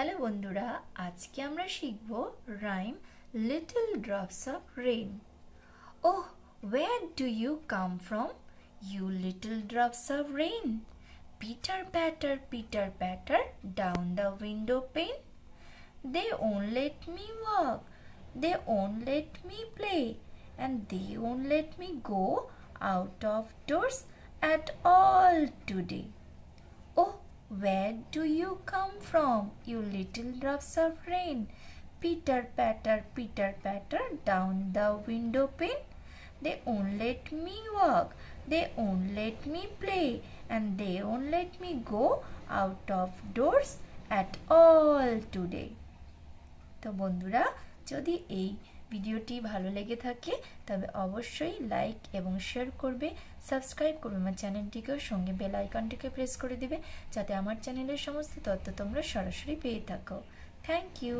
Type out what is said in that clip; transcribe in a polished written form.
Hello বন্ধুরা, আজকে আমরা শিখব rhyme little drops of rain. Oh, where do you come from, you little drops of rain? Pitter patter down the window pane. They won't let me walk, they won't let me play, and they won't let me go out of doors at all today. Oh, where do you come from, you little drops of rain? Pitter patter down the window pane. They won't let me walk, they won't let me play, and they won't let me go out of doors at all today. তো বন্ধুরা, যদি এই ভিডিওটি ভালো লেগে থাকে তবে অবশ্যই লাইক এবং শেয়ার করবে, সাবস্ক্রাইব করবে আমার চ্যানেলটিকেও, সঙ্গে বেল আইকনটিকে প্রেস করে দিবে যাতে আমার চ্যানেলের সমস্ত তথ্য তোমরা সরাসরি পেয়ে থাকো। Thank you.